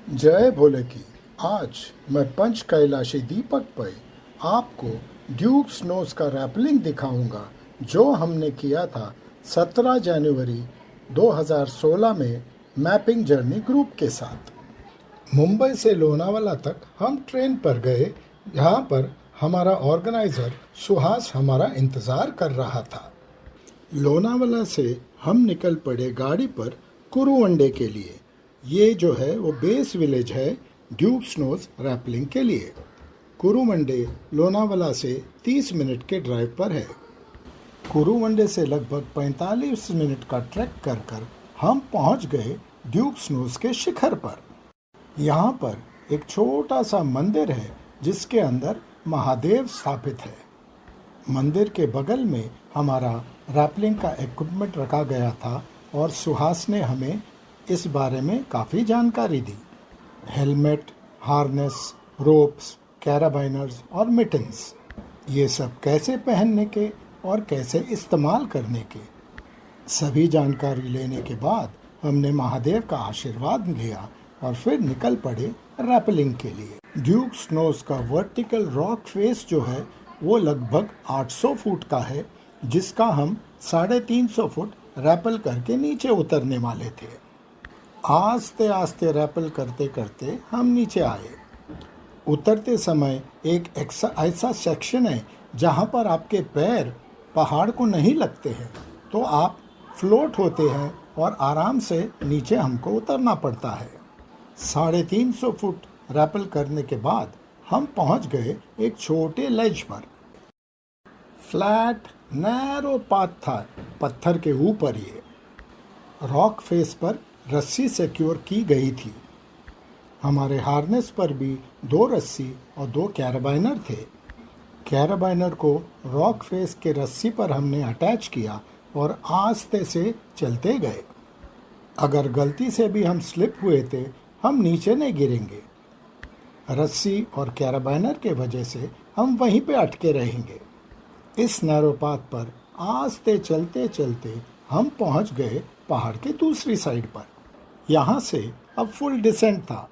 जय भोले की। आज मैं पंच कैलाशी दीपक पे आपको ड्यूक स्नोज का रैपलिंग दिखाऊंगा जो हमने किया था 17 जनवरी 2016 में मैपिंग जर्नी ग्रुप के साथ। मुंबई से लोनावाला तक हम ट्रेन पर गए, जहाँ पर हमारा ऑर्गेनाइज़र सुहास हमारा इंतज़ार कर रहा था। लोनावाला से हम निकल पड़े गाड़ी पर कुरुवंडे के लिए। ये जो है वो बेस विलेज है ड्यूक स्नोज रैपलिंग के लिए। कुरुवंडे लोनावाला से 30 मिनट के ड्राइव पर है। कुरुवंडे से लगभग 45 मिनट का ट्रैक कर हम पहुंच गए ड्यूक स्नोज के शिखर पर। यहाँ पर एक छोटा सा मंदिर है जिसके अंदर महादेव स्थापित है। मंदिर के बगल में हमारा रैपलिंग का इक्विपमेंट रखा गया था और सुहास ने हमें इस बारे में काफ़ी जानकारी दी। हेलमेट, हार्नेस, रोप्स, कैराबाइनर्स और मिटन्स, ये सब कैसे पहनने के और कैसे इस्तेमाल करने के, सभी जानकारी लेने के बाद हमने महादेव का आशीर्वाद लिया और फिर निकल पड़े रैपलिंग के लिए। ड्यूक स्नोज का वर्टिकल रॉक फेस जो है वो लगभग 800 फुट का है, जिसका हम 350 फुट रैपल करके नीचे उतरने वाले थे। आस्ते आस्ते रैपल करते करते हम नीचे आए। उतरते समय एक ऐसा सेक्शन है जहाँ पर आपके पैर पहाड़ को नहीं लगते हैं, तो आप फ्लोट होते हैं और आराम से नीचे हमको उतरना पड़ता है। 350 फुट रैपल करने के बाद हम पहुँच गए एक छोटे लेज पर। फ्लैट नैरो पाथ था, पत्थर के ऊपर। ये रॉक फेस पर रस्सी सिक्योर की गई थी। हमारे हार्नेस पर भी 2 रस्सी और 2 कैराबाइनर थे। कैराबाइनर को रॉक फेस के रस्सी पर हमने अटैच किया और आस्ते से चलते गए। अगर गलती से भी हम स्लिप हुए थे, हम नीचे नहीं गिरेंगे। रस्सी और कैराबाइनर के वजह से हम वहीं पे अटके रहेंगे। इस नैरो पाथ पर आस्ते चलते चलते हम पहुंच गए पहाड़ के दूसरी साइड पर। यहाँ से अब फुल डिसेंट था।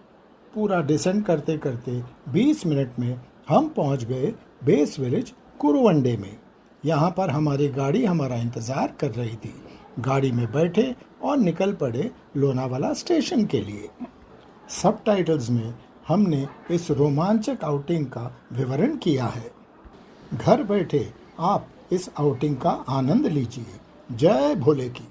पूरा डिसेंट करते करते 20 मिनट में हम पहुँच गए बेस विलेज कुरुवंडे में। यहाँ पर हमारी गाड़ी हमारा इंतज़ार कर रही थी। गाड़ी में बैठे और निकल पड़े लोनावाला स्टेशन के लिए। सबटाइटल्स में हमने इस रोमांचक आउटिंग का विवरण किया है। घर बैठे आप इस आउटिंग का आनंद लीजिए। जय भोले की।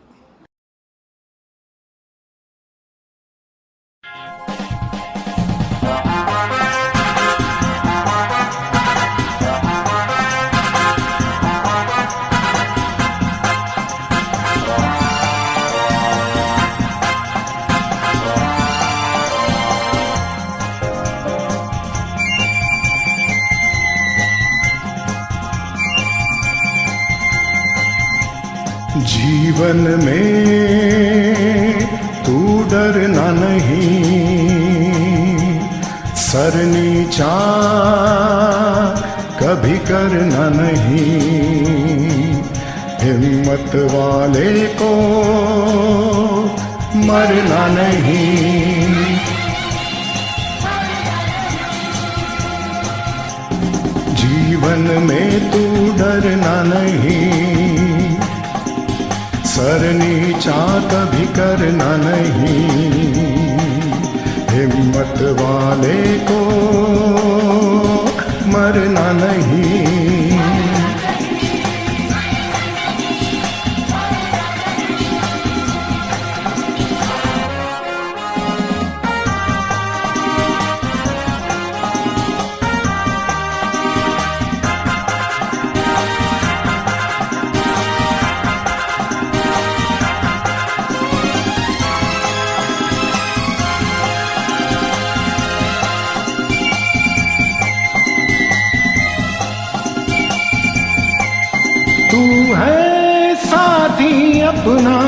जीवन में तू डरना नहीं, सर नीचा कभी करना नहीं। हिम्मत वाले को मरना नहीं। जीवन में तू डरना नहीं, सर नीचा कभी करना नहीं। हिम्मत वाले को मरना नहीं। तू है साथी अपना,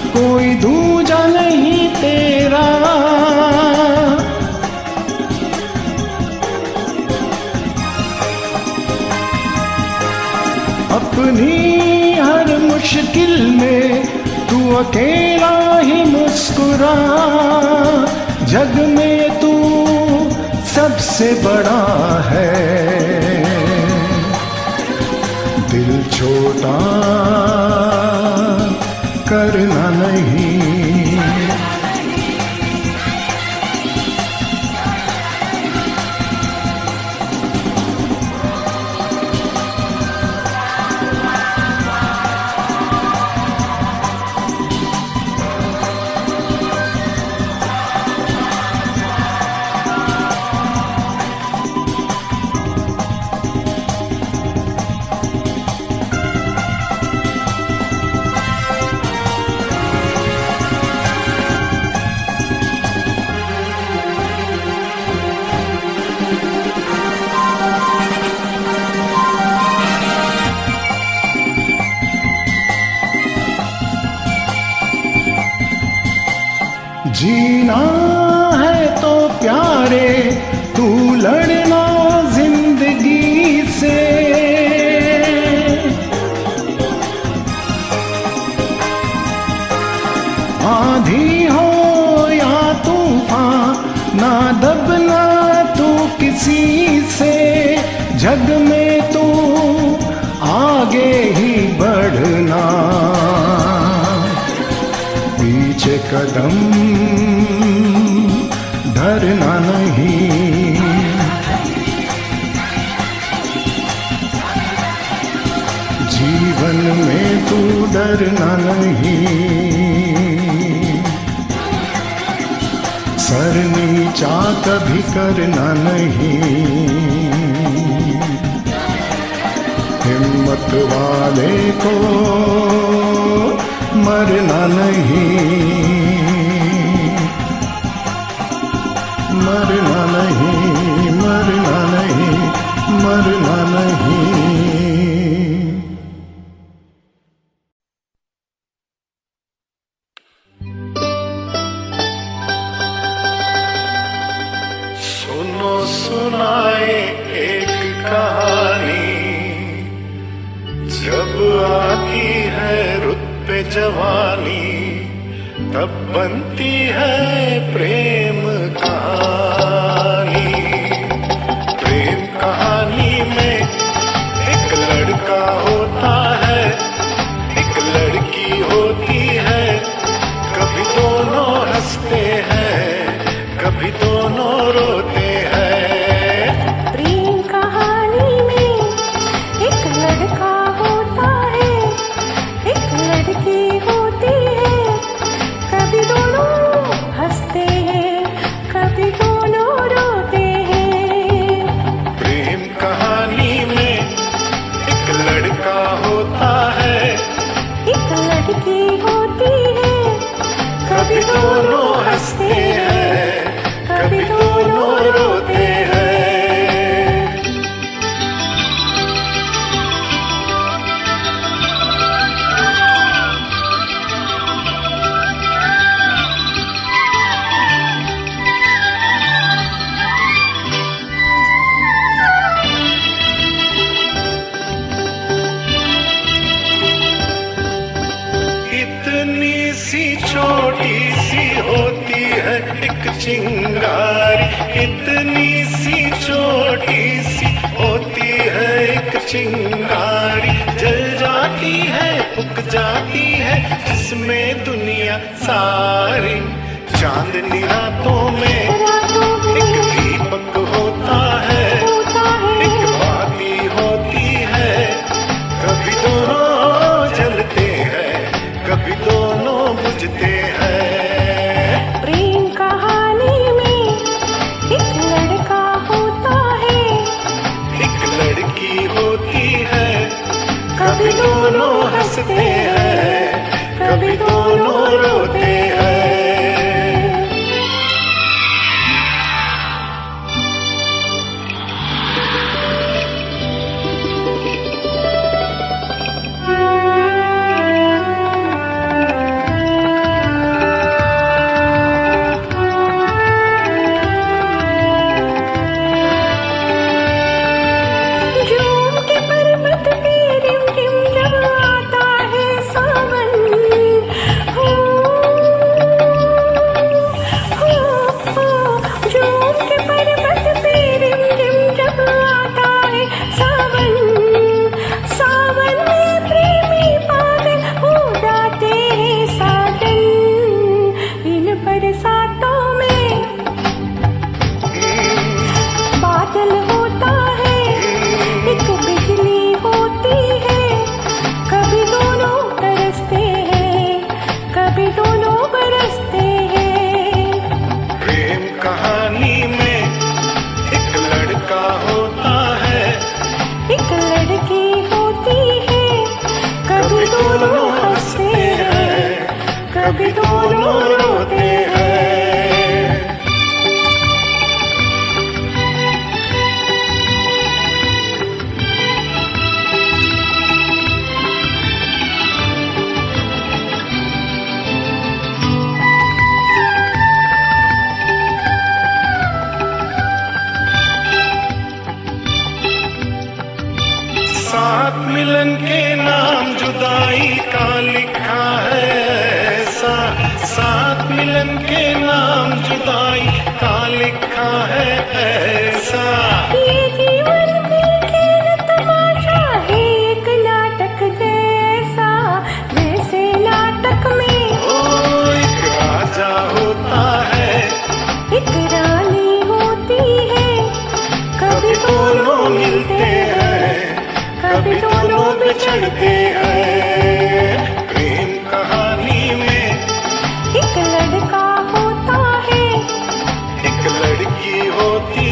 कोई दूजा नहीं तेरा। अपनी हर मुश्किल में तू अकेला ही मुस्कुरा। जग में तू से बड़ा है, दिल छोटा करना नहीं। जीना है तो प्यारे तू लड़ना जिंदगी से, आंधी हो या तूफान ना दबना तू किसी से, जग में तू आगे ही बढ़ना, पीछे कदम धरना नहीं। जीवन में तू डरना नहीं, सर नीचा कभी करना नहीं। हिम्मत वाले को मरना नहीं, मरना नहीं, मरना नहीं, मरना नहीं। सुनो सुनाए एक कहानी, जब आती है रुत पे जवानी, तब बनती है प्रेम कहानी। प्रेम कहानी में एक लड़का होता है, एक लड़की होती है, कभी दोनों हंसते हैं, कभी दोनों रोते हैं। प्रेम कहानी में एक लड़का होता है, एक लड़की होती है, कभी दोनों हंसते हैं, कभी दोनों रोते हैं। प्रेम कहानी में एक लड़का होता है, एक लड़की होती है, कभी दोनों हंसते हैं, कभी दोनों रोते हैं। इतनी सी छोटी सी होती है एक चिंगारी, इतनी सी छोटी सी होती है एक चिंगारी, जल जाती है उग जाती है जिसमें दुनिया सारी। चांदनी रातों में एक दीपक होता है, एक बाती होती है, कभी दोनों जलते हैं, कभी दोनों बुझते हैं। प्रेम कहानी में एक लड़का होता है, एक लड़की होती है, कभी दोनों हंसते हैं, कभी दोनों रोते हैं। चढ़ते हैं। प्रेम कहानी में एक लड़का होता है, एक लड़की होती